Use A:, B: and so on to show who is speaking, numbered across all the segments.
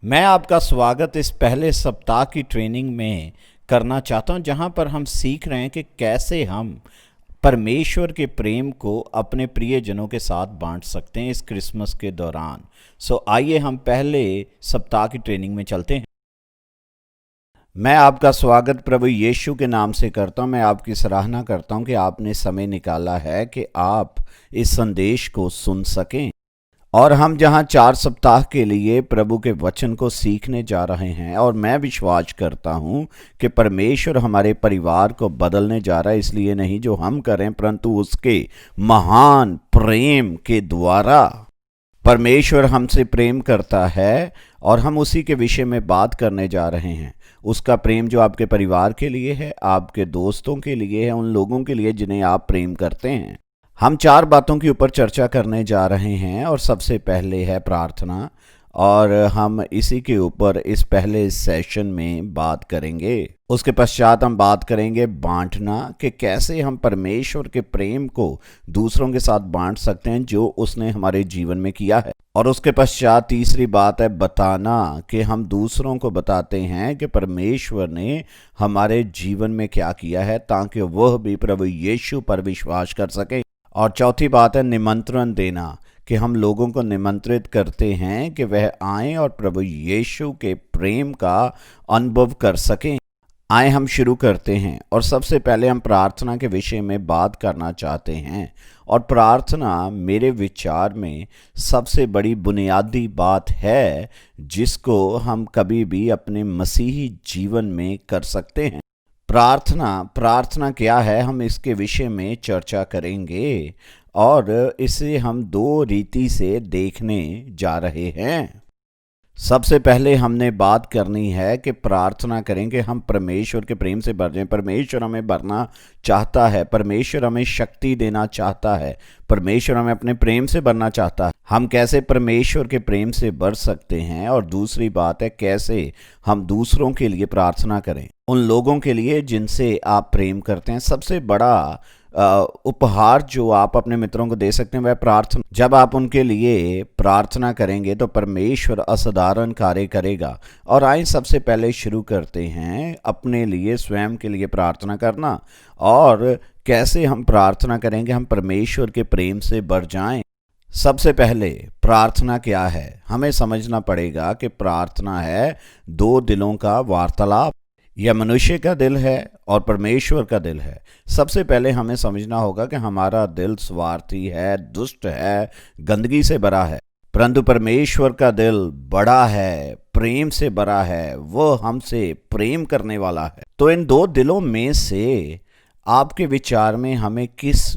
A: मैं आपका स्वागत इस पहले सप्ताह की ट्रेनिंग में करना चाहता हूं, जहां पर हम सीख रहे हैं कि कैसे हम परमेश्वर के प्रेम को अपने प्रियजनों के साथ बांट सकते हैं इस क्रिसमस के दौरान। आइए हम पहले सप्ताह की ट्रेनिंग में चलते हैं। मैं आपका स्वागत प्रभु यीशु के नाम से करता हूं। मैं आपकी सराहना करता हूं कि आपने समय निकाला है कि आप इस संदेश को सुन सकें। और हम जहां 4 सप्ताह के लिए प्रभु के वचन को सीखने जा रहे हैं, और मैं विश्वास करता हूं कि परमेश्वर हमारे परिवार को बदलने जा रहा है, इसलिए नहीं जो हम करें परंतु उसके महान प्रेम के द्वारा। परमेश्वर हमसे प्रेम करता है और हम उसी के विषय में बात करने जा रहे हैं। उसका प्रेम जो आपके परिवार के लिए है, आपके दोस्तों के लिए है, उन लोगों के लिए जिन्हें आप प्रेम करते हैं। हम 4 बातों के ऊपर चर्चा करने जा रहे हैं और सबसे पहले है प्रार्थना, और हम इसी के ऊपर इस पहले सेशन में बात करेंगे। उसके पश्चात हम बात करेंगे बांटना, कि कैसे हम परमेश्वर के प्रेम को दूसरों के साथ बांट सकते हैं जो उसने हमारे जीवन में किया है। और उसके पश्चात तीसरी बात है बताना, कि हम दूसरों को बताते हैं कि परमेश्वर ने हमारे जीवन में क्या किया है, ताकि वह भी प्रभु यीशु पर विश्वास कर सके। और चौथी बात है निमंत्रण देना, कि हम लोगों को निमंत्रित करते हैं कि वह आएं और प्रभु यीशु के प्रेम का अनुभव कर सकें। आए हम शुरू करते हैं, और सबसे पहले हम प्रार्थना के विषय में बात करना चाहते हैं। और प्रार्थना मेरे विचार में सबसे बड़ी बुनियादी बात है जिसको हम कभी भी अपने मसीही जीवन में कर सकते हैं। प्रार्थना क्या है, हम इसके विषय में चर्चा करेंगे, और इसे हम 2 रीति से देखने जा रहे हैं। सबसे पहले हमने बात करनी है कि प्रार्थना करेंगे हम परमेश्वर के प्रेम से भर जाएं। परमेश्वर हमें भरना चाहता है, परमेश्वर हमें शक्ति देना चाहता है, परमेश्वर हमें अपने प्रेम से भरना चाहता है। हम कैसे परमेश्वर के प्रेम से भर सकते हैं, और दूसरी बात है कैसे हम दूसरों के लिए प्रार्थना करें, उन लोगों के लिए जिनसे आप प्रेम करते हैं। सबसे बड़ा उपहार जो आप अपने मित्रों को दे सकते हैं वह प्रार्थना। जब आप उनके लिए प्रार्थना करेंगे तो परमेश्वर असाधारण कार्य करेगा। और आइए सबसे पहले शुरू करते हैं अपने लिए, स्वयं के लिए प्रार्थना करना, और कैसे हम प्रार्थना करेंगे हम परमेश्वर के प्रेम से भर जाएं। सबसे पहले प्रार्थना क्या है, हमें समझना पड़ेगा कि प्रार्थना है 2 दिलों का वार्तालाप। यह मनुष्य का दिल है और परमेश्वर का दिल है। सबसे पहले हमें समझना होगा कि हमारा दिल स्वार्थी है, दुष्ट है, गंदगी से भरा है, परंतु परमेश्वर का दिल बड़ा है, प्रेम से भरा है, वो हमसे प्रेम करने वाला है। तो इन 2 दिलों में से आपके विचार में हमें किस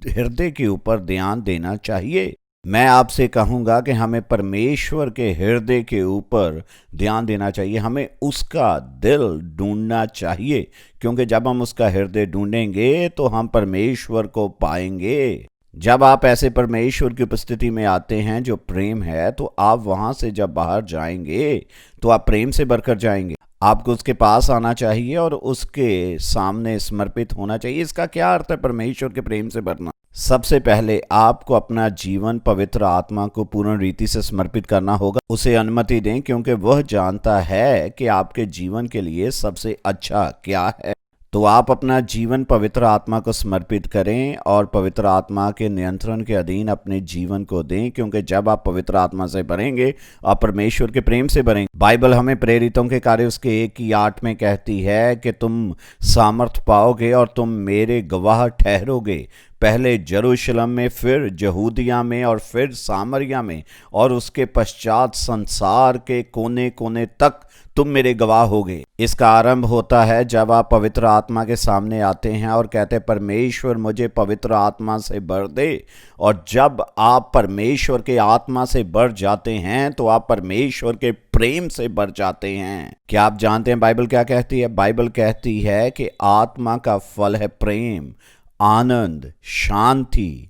A: हृदय के ऊपर ध्यान देना चाहिए? मैं आपसे कहूँगा कि हमें परमेश्वर के हृदय के ऊपर ध्यान देना चाहिए। हमें उसका दिल ढूंढना चाहिए, क्योंकि जब हम उसका हृदय ढूंढेंगे तो हम परमेश्वर को पाएंगे। जब आप ऐसे परमेश्वर की उपस्थिति में आते हैं जो प्रेम है, तो आप वहाँ से जब बाहर जाएंगे तो आप प्रेम से भरकर जाएंगे। आपको उसके पास आना चाहिए और उसके सामने समर्पित होना चाहिए। इसका क्या अर्थ है परमेश्वर के प्रेम से भरना? सबसे पहले आपको अपना जीवन पवित्र आत्मा को पूर्ण रीति से समर्पित करना होगा। उसे अनुमति दें, क्योंकि वह जानता है कि आपके जीवन के लिए सबसे अच्छा क्या है। तो आप अपना जीवन पवित्र आत्मा को समर्पित करें और पवित्र आत्मा के नियंत्रण के अधीन अपने जीवन को दें, क्योंकि जब आप पवित्र आत्मा से भरेंगे आप परमेश्वर के प्रेम से भरेंगे। बाइबल हमें प्रेरितों के कार्य उसके 1:8 में कहती है कि तुम सामर्थ पाओगे और तुम मेरे गवाह ठहरोगे, पहले यरूशलेम में, फिर यहूदिया में, और फिर सामरिया में, और उसके पश्चात संसार के कोने कोने तक तुम मेरे गवाह होगे। इसका आरंभ होता है जब आप पवित्र आत्मा के सामने आते हैं और कहते हैं परमेश्वर मुझे पवित्र आत्मा से भर दे। और जब आप परमेश्वर के आत्मा से भर जाते हैं तो आप परमेश्वर के प्रेम से भर जाते हैं। क्या आप जानते हैं बाइबल क्या कहती है? बाइबल कहती है कि आत्मा का फल है प्रेम, आनंद, शांति,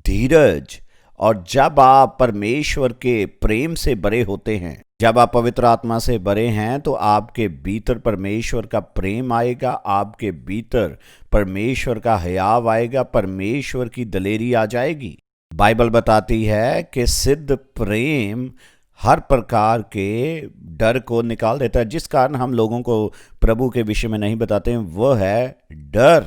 A: धीरज। और जब आप परमेश्वर के प्रेम से भरे होते हैं, जब आप पवित्र आत्मा से भरे हैं, तो आपके भीतर परमेश्वर का प्रेम आएगा, आपके भीतर परमेश्वर का हयाव आएगा, परमेश्वर की दलेरी आ जाएगी। बाइबल बताती है कि सिद्ध प्रेम हर प्रकार के डर को निकाल देता है। जिस कारण हम लोगों को प्रभु के विषय में नहीं बताते हैं वह है डर।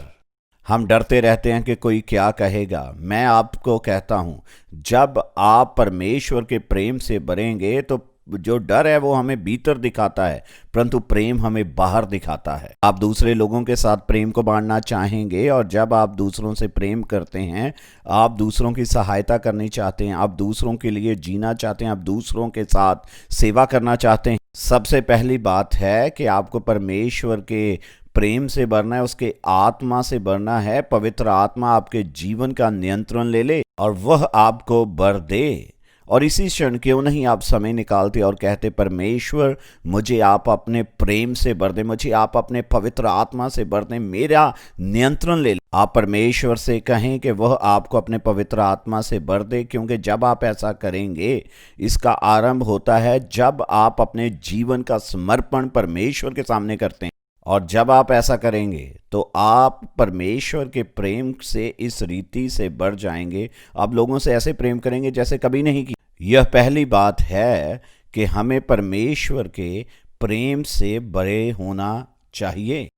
A: हम डरते रहते हैं कि कोई क्या कहेगा। मैं आपको कहता हूं, जब आप परमेश्वर के प्रेम से भरेंगे तो जो डर है वो हमें भीतर दिखाता है, परंतु प्रेम हमें बाहर दिखाता है। आप दूसरे लोगों के साथ प्रेम को बांटना चाहेंगे, और जब आप दूसरों से प्रेम करते हैं, आप दूसरों की सहायता करनी चाहते हैं, आप दूसरों के लिए जीना चाहते हैं, आप दूसरों के साथ सेवा करना चाहते हैं, सबसे पहली बात है कि आपको परमेश्वर के प्रेम से भरना है, उसके आत्मा से भरना है। पवित्र आत्मा आपके जीवन का नियंत्रण ले ले और वह आपको भर दे। और इसी क्षण क्यों नहीं आप समय निकालते और कहते, परमेश्वर मुझे आप अपने प्रेम से भर दें, मुझे आप अपने पवित्र आत्मा से भर दें, मेरा नियंत्रण ले लें। आप परमेश्वर से कहें कि वह आपको अपने पवित्र आत्मा से भर दे, क्योंकि जब आप ऐसा करेंगे, इसका आरंभ होता है जब आप अपने जीवन का समर्पण परमेश्वर के सामने करते हैं। और जब आप ऐसा करेंगे तो आप परमेश्वर के प्रेम से इस रीति से बढ़ जाएंगे। आप लोगों से ऐसे प्रेम करेंगे जैसे कभी नहीं किया। यह पहली बात है कि हमें परमेश्वर के प्रेम से बड़े होना चाहिए।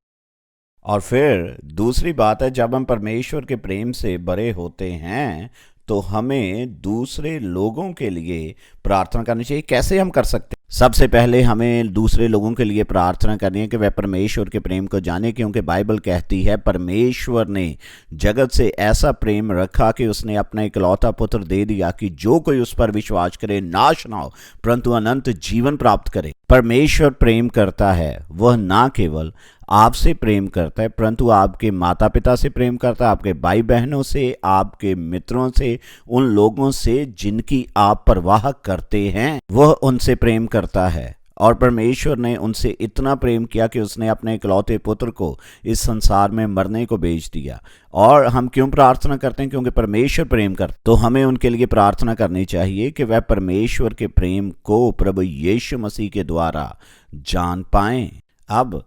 A: और फिर दूसरी बात है, जब हम परमेश्वर के प्रेम से बड़े होते हैं तो हमें दूसरे लोगों के लिए प्रार्थना करनी चाहिए। कैसे हम कर सकते हैं? सबसे पहले हमें दूसरे लोगों के लिए प्रार्थना करनी है कि वह परमेश्वर के प्रेम को जाने, क्योंकि बाइबल कहती है परमेश्वर ने जगत से ऐसा प्रेम रखा कि उसने अपना इकलौता पुत्र दे दिया कि जो कोई उस पर विश्वास करे नाश ना हो परंतु अनंत जीवन प्राप्त करे। परमेश्वर प्रेम करता है, वह ना केवल आपसे प्रेम करता है परंतु आपके माता पिता से प्रेम करता है, आपके भाई बहनों से, आपके मित्रों से, उन लोगों से जिनकी आप परवाह करते हैं, वह उनसे प्रेम करता है। और परमेश्वर ने उनसे इतना प्रेम किया कि उसने अपने इकलौते पुत्र को इस संसार में मरने को भेज दिया। और हम क्यों प्रार्थना करते हैं? क्योंकि परमेश्वर प्रेम करता। तो हमें उनके लिए प्रार्थना करनी चाहिए कि वह परमेश्वर के प्रेम को प्रभु यीशु मसीह के द्वारा जान पाएं। अब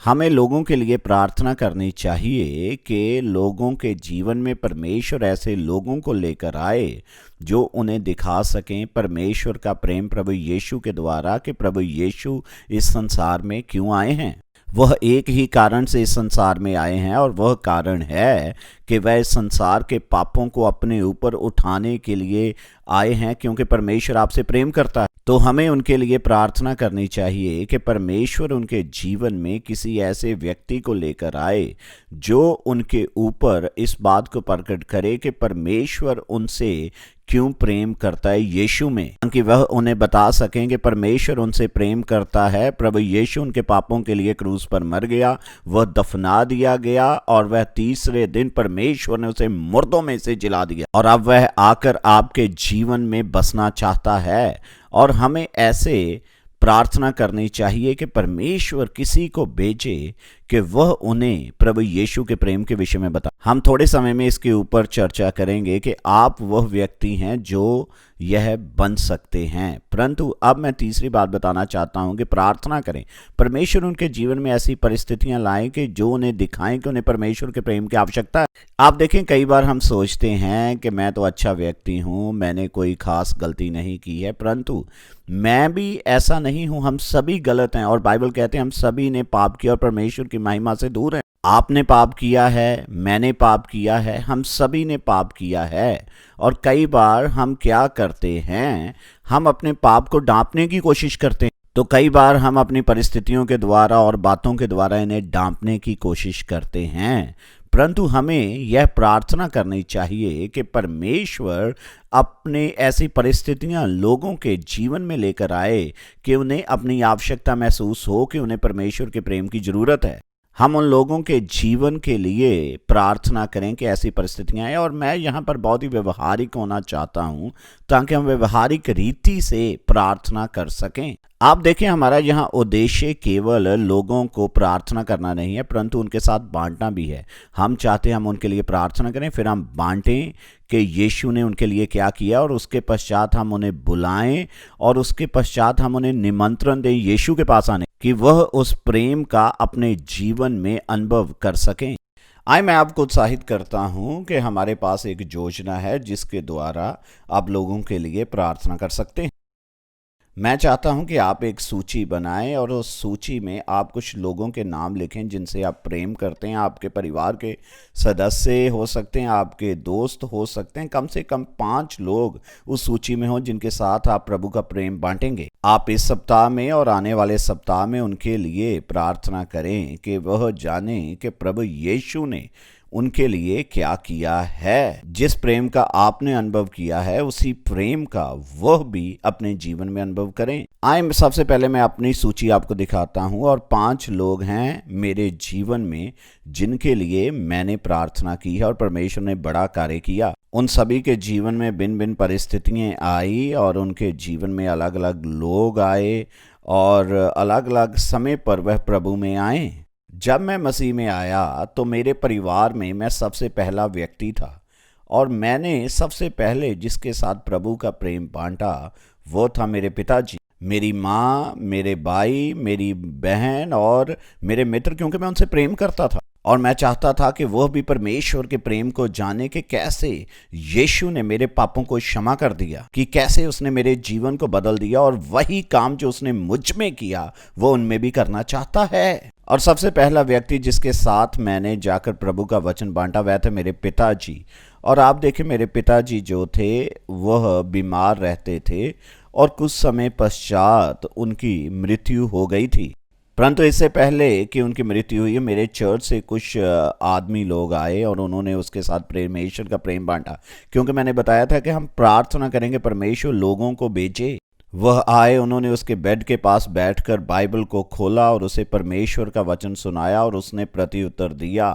A: हमें लोगों के लिए प्रार्थना करनी चाहिए कि लोगों के जीवन में परमेश्वर ऐसे लोगों को लेकर आए जो उन्हें दिखा सकें परमेश्वर का प्रेम प्रभु यीशु के द्वारा, कि प्रभु यीशु इस संसार में क्यों आए हैं। वह एक ही कारण से इस संसार में आए हैं, और वह कारण है कि वह इस संसार के पापों को अपने ऊपर उठाने के लिए आए हैं, क्योंकि परमेश्वर आपसे प्रेम करता है। तो हमें उनके लिए प्रार्थना करनी चाहिए कि परमेश्वर उनके जीवन में किसी ऐसे व्यक्ति को लेकर आए जो उनके ऊपर इस बात को प्रकट करे कि परमेश्वर उनसे क्यों प्रेम करता है यीशु में, ताकि वह उन्हें बता सकें कि परमेश्वर उनसे प्रेम करता है। प्रभु यीशु उनके पापों के लिए क्रूस पर मर गया, वह दफना दिया गया, और वह तीसरे दिन परमेश्वर ने उसे मुर्दों में से जिला दिया, और अब वह आकर आपके जीवन में बसना चाहता है। और हमें ऐसे प्रार्थना करनी चाहिए कि परमेश्वर किसी को भेजे कि वह उन्हें प्रभु यीशु के प्रेम के विषय में बता। हम थोड़े समय में इसके ऊपर चर्चा करेंगे कि आप वह व्यक्ति हैं जो यह बन सकते हैं। परंतु अब मैं तीसरी बात बताना चाहता हूं कि प्रार्थना करें, परमेश्वर उनके जीवन में ऐसी परिस्थितियां लाएं कि जो उन्हें दिखाएं कि उन्हें परमेश्वर के प्रेम की आवश्यकता है। आप देखें, कई बार हम सोचते हैं कि मैं तो अच्छा व्यक्ति हूं, मैंने कोई खास गलती नहीं की है, परंतु मैं भी ऐसा नहीं हूं। हम सभी गलत हैं, और बाइबल कहते हैं हम सभी ने पाप किया और परमेश्वर की महिमा से दूर हैं। आपने पाप किया है, मैंने पाप किया है, हम सभी ने पाप किया है। और कई बार हम क्या करते हैं, हम अपने पाप को ढांपने की कोशिश करते हैं। तो कई बार हम अपनी परिस्थितियों के द्वारा और बातों के द्वारा इन्हें ढांपने की कोशिश करते हैं, परंतु हमें यह प्रार्थना करनी चाहिए कि परमेश्वर अपने ऐसी परिस्थितियां लोगों के जीवन में लेकर आए कि उन्हें अपनी आवश्यकता महसूस हो, कि उन्हें परमेश्वर के प्रेम की जरूरत है। हम उन लोगों के जीवन के लिए प्रार्थना करें कि ऐसी परिस्थितियां आए। और मैं यहाँ पर बहुत ही व्यवहारिक होना चाहता हूँ ताकि हम व्यवहारिक रीति से प्रार्थना कर सकें। आप देखें, हमारा यहाँ उद्देश्य केवल लोगों को प्रार्थना करना नहीं है परंतु उनके साथ बांटना भी है। हम चाहते हैं हम उनके लिए प्रार्थना करें, फिर हम बांटें कि यीशु ने उनके लिए क्या किया, और उसके पश्चात हम उन्हें बुलाएं, और उसके पश्चात हम उन्हें निमंत्रण दें यीशु के पास आने, कि वह उस प्रेम का अपने जीवन में अनुभव कर सकें। आइए मैं आपको उत्साहित करता हूं कि हमारे पास एक योजना है जिसके द्वारा आप लोगों के लिए प्रार्थना कर सकते हैं। मैं चाहता हूं कि आप एक सूची बनाएं और उस सूची में आप कुछ लोगों के नाम लिखें जिनसे आप प्रेम करते हैं। आपके परिवार के सदस्य हो सकते हैं, आपके दोस्त हो सकते हैं, कम से कम 5 लोग उस सूची में हों जिनके साथ आप प्रभु का प्रेम बांटेंगे। आप इस सप्ताह में और आने वाले सप्ताह में उनके लिए प्रार्थना करें कि वह जाने कि प्रभु यीशु ने उनके लिए क्या किया है। जिस प्रेम का आपने अनुभव किया है उसी प्रेम का वह भी अपने जीवन में अनुभव करें। आइए सबसे पहले मैं अपनी सूची आपको दिखाता हूं और 5 लोग हैं मेरे जीवन में जिनके लिए मैंने प्रार्थना की है और परमेश्वर ने बड़ा कार्य किया। उन सभी के जीवन में भिन्न भिन्न परिस्थितियां आई और उनके जीवन में अलग अलग लोग आए और अलग अलग समय पर वह प्रभु में आए। जब मैं मसीह में आया तो मेरे परिवार में मैं सबसे पहला व्यक्ति था और मैंने सबसे पहले जिसके साथ प्रभु का प्रेम बांटा वो था मेरे पिताजी, मेरी माँ, मेरे भाई, मेरी बहन और मेरे मित्र, क्योंकि मैं उनसे प्रेम करता था और मैं चाहता था कि वह भी परमेश्वर के प्रेम को जाने कि कैसे यीशु ने मेरे पापों को क्षमा कर दिया, कि कैसे उसने मेरे जीवन को बदल दिया और वही काम जो उसने मुझ में किया वो उनमें भी करना चाहता है। और सबसे पहला व्यक्ति जिसके साथ मैंने जाकर प्रभु का वचन बांटा वह थे मेरे पिताजी। और आप देखें मेरे पिताजी जो थे वह बीमार रहते थे और कुछ समय पश्चात उनकी मृत्यु हो गई थी। परंतु इससे पहले कि उनकी मृत्यु हुई मेरे चर्च से कुछ आदमी लोग आए और उन्होंने उसके साथ परमेश्वर का प्रेम बांटा, क्योंकि मैंने बताया था कि हम प्रार्थना करेंगे परमेश्वर लोगों को भेजे। वह आए, उन्होंने उसके बेड के पास बैठकर बाइबल को खोला और उसे परमेश्वर का वचन सुनाया और उसने प्रत्युत्तर दिया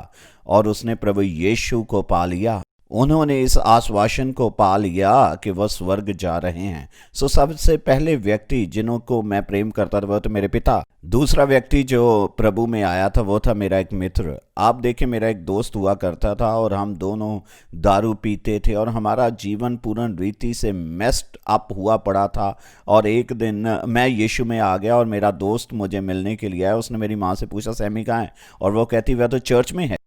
A: और उसने प्रभु यीशु को पा लिया। उन्होंने इस आश्वासन को पा लिया कि वह स्वर्ग जा रहे हैं। सो सबसे पहले व्यक्ति जिन्हों को मैं प्रेम करता था वह तो मेरे पिता। दूसरा व्यक्ति जो प्रभु में आया था वो था मेरा एक मित्र। आप देखें मेरा एक दोस्त हुआ करता था और हम दोनों दारू पीते थे और हमारा जीवन पूर्ण रीति से मेस्ड अप हुआ पड़ा था। और एक दिन मैं यीशु में आ गया और मेरा दोस्त मुझे मिलने के लिए आया। उसने मेरी माँ से पूछा सैमी कहाँ है, और वो कहती वह तो चर्च में है।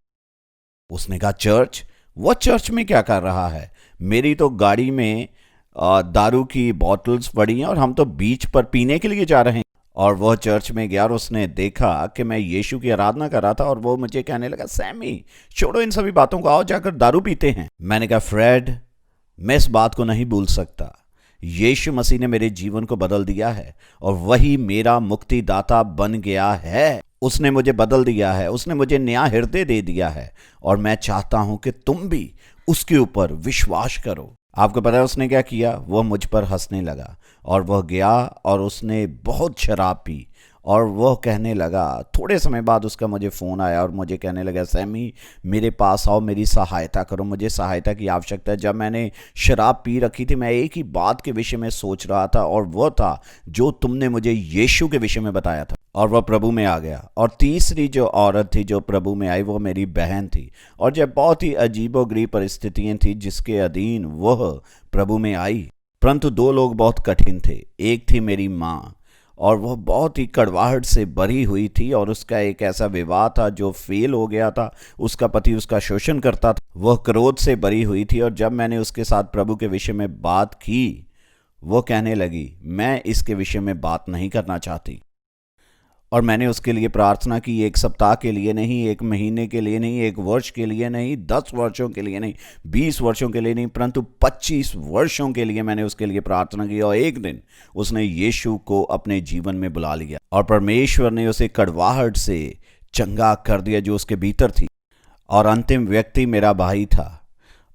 A: उसने कहा चर्च, वो चर्च में क्या कर रहा है? मेरी तो गाड़ी में दारू की बोतल्स पड़ी हैं और हम तो बीच पर पीने के लिए जा रहे हैं। और वह चर्च में गया और उसने देखा कि मैं यीशु की आराधना कर रहा था और वो मुझे कहने लगा सैमी छोड़ो इन सभी बातों को, आओ जाकर दारू पीते हैं। मैंने कहा फ्रेड, मैं इस बात को नहीं भूल सकता। यीशु मसीह ने मेरे जीवन को बदल दिया है और वही मेरा मुक्तिदाता बन गया है। उसने मुझे बदल दिया है, उसने मुझे नया हृदय दे दिया है और मैं चाहता हूं कि तुम भी उसके ऊपर विश्वास करो। आपको पता है उसने क्या किया? वह मुझ पर हंसने लगा और वह गया और उसने बहुत शराब पी और वह कहने लगा, थोड़े समय बाद उसका मुझे फ़ोन आया और मुझे कहने लगा सैमी मेरे पास आओ, मेरी सहायता करो, मुझे सहायता की आवश्यकता है। जब मैंने शराब पी रखी थी मैं एक ही बात के विषय में सोच रहा था और वह था जो तुमने मुझे यीशु के विषय में बताया था। और वह प्रभु में आ गया। और तीसरी जो औरत थी जो प्रभु में आई वो मेरी बहन थी। और जब बहुत ही अजीबोगरीब परिस्थितियां थी जिसके अधीन वह प्रभु में आई, परंतु 2 लोग बहुत कठिन थे। एक थी मेरी माँ और वह बहुत ही कड़वाहट से भरी हुई थी और उसका एक ऐसा विवाह था जो फेल हो गया था। उसका पति उसका शोषण करता था, वह क्रोध से भरी हुई थी। और जब मैंने उसके साथ प्रभु के विषय में बात की वो कहने लगी मैं इसके विषय में बात नहीं करना चाहती। और मैंने उसके लिए प्रार्थना की, 1 सप्ताह के लिए नहीं, 1 महीने के लिए नहीं, 1 वर्ष के लिए नहीं, 10 वर्षों के लिए नहीं, 20 वर्षों के लिए नहीं, परंतु 25 वर्षों के लिए मैंने उसके लिए प्रार्थना की। और एक दिन उसने यीशु को अपने जीवन में बुला लिया और परमेश्वर ने उसे कड़वाहट से चंगा कर दिया जो उसके भीतर थी। और अंतिम व्यक्ति मेरा भाई था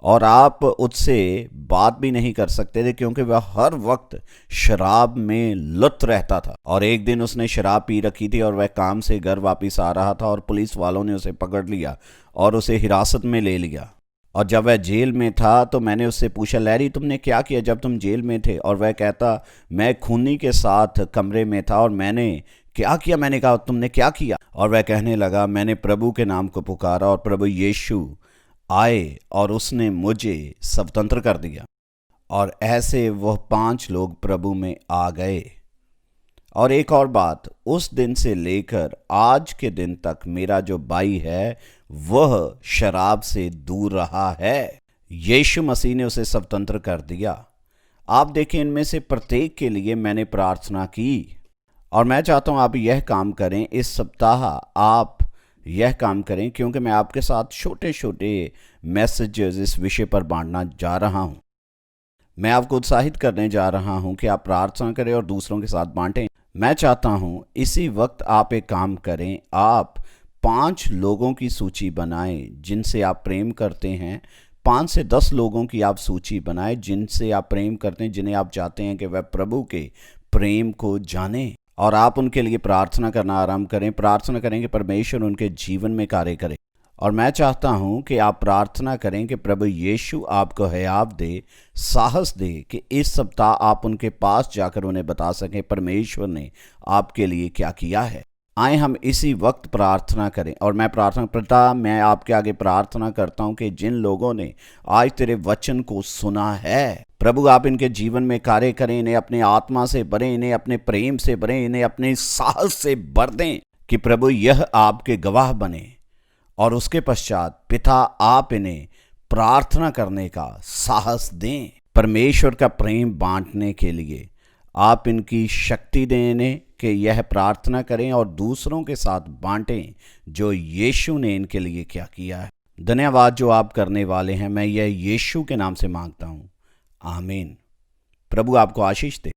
A: और आप उससे बात भी नहीं कर सकते थे क्योंकि वह हर वक्त शराब में लुप्त रहता था। और एक दिन उसने शराब पी रखी थी और वह काम से घर वापस आ रहा था और पुलिस वालों ने उसे पकड़ लिया और उसे हिरासत में ले लिया। और जब वह जेल में था तो मैंने उससे पूछा लैरी तुमने क्या किया जब तुम जेल में थे? और वह कहता मैं खूनी के साथ कमरे में था और मैंने क्या किया? मैंने कहा तुमने क्या किया? और वह कहने लगा मैंने प्रभु के नाम को पुकारा और प्रभु यीशु आए और उसने मुझे स्वतंत्र कर दिया। और ऐसे वह 5 लोग प्रभु में आ गए। और एक और बात, उस दिन से लेकर आज के दिन तक मेरा जो भाई है वह शराब से दूर रहा है। यीशु मसीह ने उसे स्वतंत्र कर दिया। आप देखें, इनमें से प्रत्येक के लिए मैंने प्रार्थना की और मैं चाहता हूं आप यह काम करें। इस सप्ताह आप यह काम करें, क्योंकि मैं आपके साथ छोटे छोटे मैसेजेस इस विषय पर बांटना जा रहा हूं। मैं आपको उत्साहित करने जा रहा हूं कि आप प्रार्थना करें और दूसरों के साथ बांटें। मैं चाहता हूं इसी वक्त आप एक काम करें, आप 5 लोगों की सूची बनाएं जिनसे आप प्रेम करते हैं। 5 से 10 लोगों की आप सूची बनाएं जिनसे आप प्रेम करते हैं, जिन्हें आप चाहते हैं कि वह प्रभु के प्रेम को जानें, और आप उनके लिए प्रार्थना करना आरंभ करें। प्रार्थना करें कि परमेश्वर उनके जीवन में कार्य करे। और मैं चाहता हूं कि आप प्रार्थना करें कि प्रभु यीशु आपको हयात दे, साहस दे कि इस सप्ताह आप उनके पास जाकर उन्हें बता सकें परमेश्वर ने आपके लिए क्या किया है। आए हम इसी वक्त प्रार्थना करें। और मैं मैं आपके आगे प्रार्थना करता हूं कि जिन लोगों ने आज तेरे वचन को सुना है, प्रभु आप इनके जीवन में कार्य करें, इन्हें अपनी आत्मा से भरें, इन्हें अपने प्रेम से भरें, इन्हें अपने साहस से भर दें कि प्रभु यह आपके गवाह बने। और उसके पश्चात पिता आप इन्हें प्रार्थना करने का साहस दें, परमेश्वर का प्रेम बांटने के लिए आप इनकी शक्ति दें इन्हें कि यह प्रार्थना करें और दूसरों के साथ बांटें जो यीशु ने इनके लिए क्या किया है। धन्यवाद जो आप करने वाले हैं, मैं यह यीशु के नाम से मांगता हूँ, आमीन। प्रभु आपको आशीष दे।